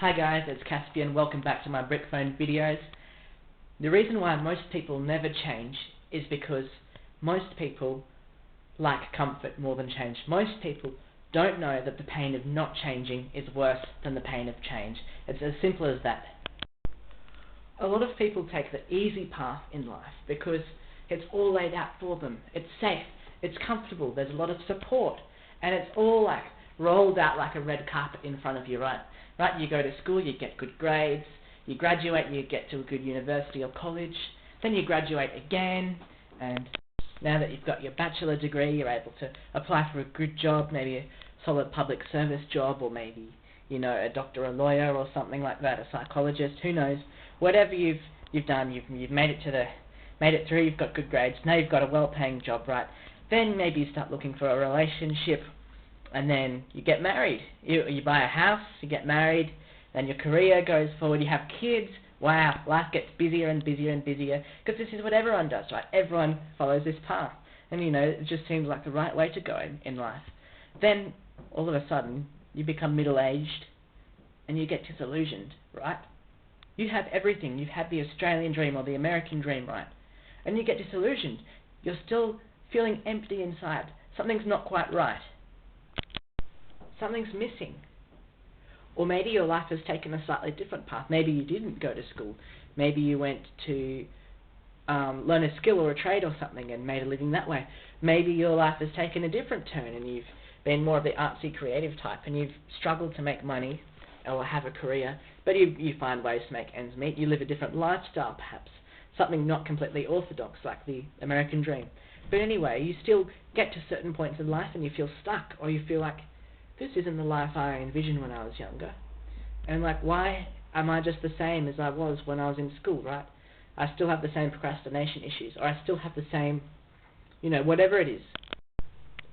Hi guys, it's Caspian. Welcome back to my brick phone videos. The reason why most people never change is because most people like comfort more than change. Most people don't know that the pain of not changing is worse than the pain of change. It's as simple as that. A lot of people take the easy path in life because it's all laid out for them. It's safe, it's comfortable, there's a lot of support, and it's all like rolled out like a red carpet in front of you, right? Right, you go to school, you get good grades, you graduate, you get to a good university or college, then you graduate again, and now that you've got your bachelor degree, you're able to apply for a good job, maybe a solid public service job, or maybe, you know, a doctor, a lawyer, or something like that, a psychologist, who knows. Whatever you've done, you've made it through, you've got good grades, now you've got a well-paying job, right? Then maybe you start looking for a relationship, and then you get married. You buy a house, you get married, then your career goes forward, you have kids. Wow, life gets busier and busier and busier, because this is what everyone does, right? Everyone follows this path, and you know, it just seems like the right way to go in life. Then, all of a sudden, you become middle-aged, and you get disillusioned, right? You have everything. You've had the Australian dream or the American dream, right? And you get disillusioned. You're still feeling empty inside. Something's not quite right. Something's missing. Or maybe your life has taken a slightly different path. Maybe you didn't go to school. Maybe you went to learn a skill or a trade or something and made a living that way. Maybe your life has taken a different turn and you've been more of the artsy creative type and you've struggled to make money or have a career, but you find ways to make ends meet. You live a different lifestyle perhaps, something not completely orthodox like the American dream. But anyway, you still get to certain points in life and you feel stuck, or you feel like, this isn't the life I envisioned when I was younger. And like, why am I just the same as I was when I was in school, right? I still have the same procrastination issues, or I still have the same, you know, whatever it is.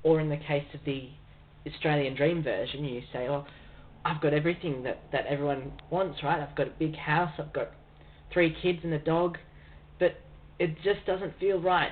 Or in the case of the Australian dream version, you say, oh, I've got everything that everyone wants, right? I've got a big house, I've got 3 kids and a dog, but it just doesn't feel right.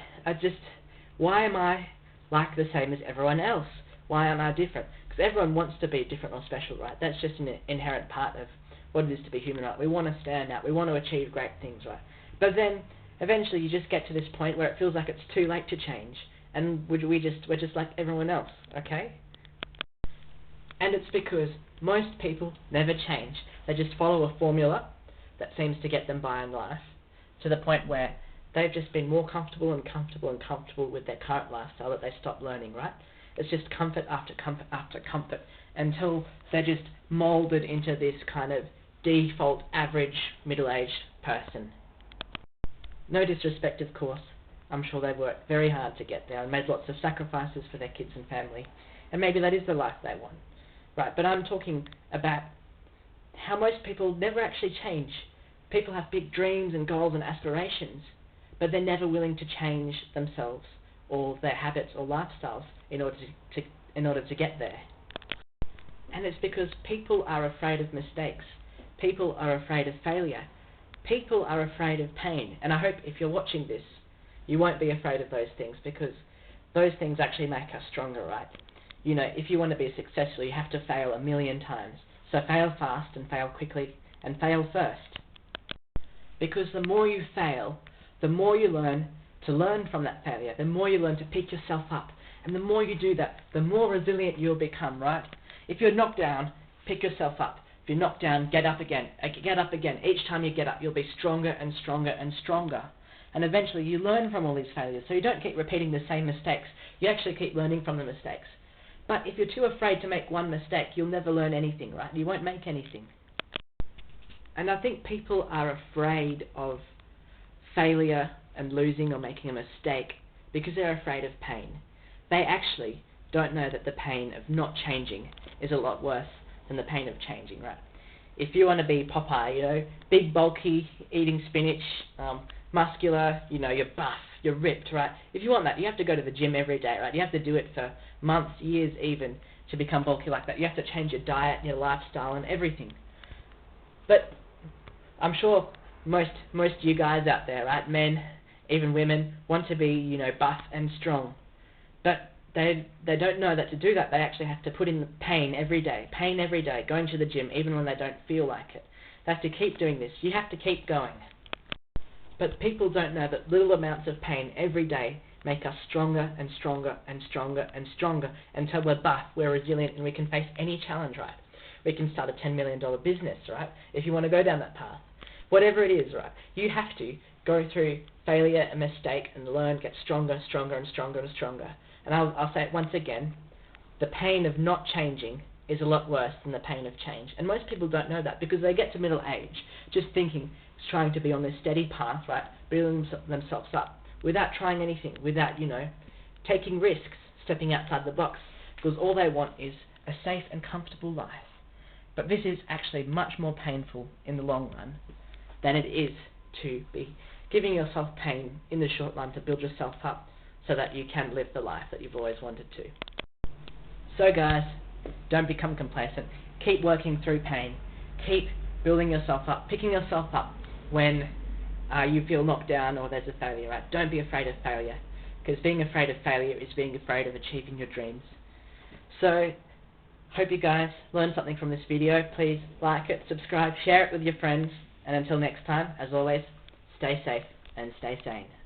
Why am I like the same as everyone else? Why am I different? Because everyone wants to be different or special, right? That's just an inherent part of what it is to be human, right? We want to stand out, we want to achieve great things, right? But then, eventually you just get to this point where it feels like it's too late to change, and we're just like everyone else, okay? And it's because most people never change. They just follow a formula that seems to get them by in life, to the point where they've just been more comfortable and comfortable and comfortable with their current lifestyle that they stop learning, right? It's just comfort after comfort after comfort until they're just molded into this kind of default average middle-aged person. No disrespect, of course. I'm sure they've worked very hard to get there and made lots of sacrifices for their kids and family, and maybe that is the life they want. Right, but I'm talking about how most people never actually change. People have big dreams and goals and aspirations, but they're never willing to change themselves or their habits or lifestyles in order to get there. And it's because people are afraid of mistakes. People are afraid of failure. People are afraid of pain. And I hope if you're watching this, you won't be afraid of those things, because those things actually make us stronger, right? You know, if you want to be successful, you have to fail 1,000,000 times. So fail fast and fail quickly and fail first. Because the more you fail, the more you learn to learn from that failure, the more you learn to pick yourself up. And the more you do that, the more resilient you'll become, right? If you're knocked down, pick yourself up. If you're knocked down, get up again. Get up again. Each time you get up, you'll be stronger and stronger and stronger. And eventually you learn from all these failures. So you don't keep repeating the same mistakes. You actually keep learning from the mistakes. But if you're too afraid to make one mistake, you'll never learn anything, right? You won't make anything. And I think people are afraid of failure and losing or making a mistake because they're afraid of pain. They actually don't know that the pain of not changing is a lot worse than the pain of changing, right? If you want to be Popeye, you know, big, bulky, eating spinach, muscular, you know, you're buff, you're ripped, right? If you want that, you have to go to the gym every day, right? You have to do it for months, years even, to become bulky like that. You have to change your diet, your lifestyle, and everything. But I'm sure most of you guys out there, right, men, even women, want to be, you know, buff and strong. But they don't know that to do that, they actually have to put in the pain every day, going to the gym even when they don't feel like it. They have to keep doing this. You have to keep going. But people don't know that little amounts of pain every day make us stronger and stronger and stronger and stronger until we're buff, we're resilient, and we can face any challenge, right? We can start a $10 million business, right? If you want to go down that path. Whatever it is, right? You have to go through failure and mistake and learn, get stronger, stronger and stronger and stronger. And I'll say it once again, the pain of not changing is a lot worse than the pain of change. And most people don't know that because they get to middle age just thinking, trying to be on this steady path, right? Building themselves up without trying anything, without, taking risks, stepping outside the box, because all they want is a safe and comfortable life. But this is actually much more painful in the long run than it is to be giving yourself pain in the short run to build yourself up so that you can live the life that you've always wanted to. So guys, don't become complacent. Keep working through pain. Keep building yourself up, picking yourself up when you feel knocked down or there's a failure, right? Don't be afraid of failure, because being afraid of failure is being afraid of achieving your dreams. So, hope you guys learned something from this video. Please like it, subscribe, share it with your friends, and until next time, as always, stay safe and stay sane.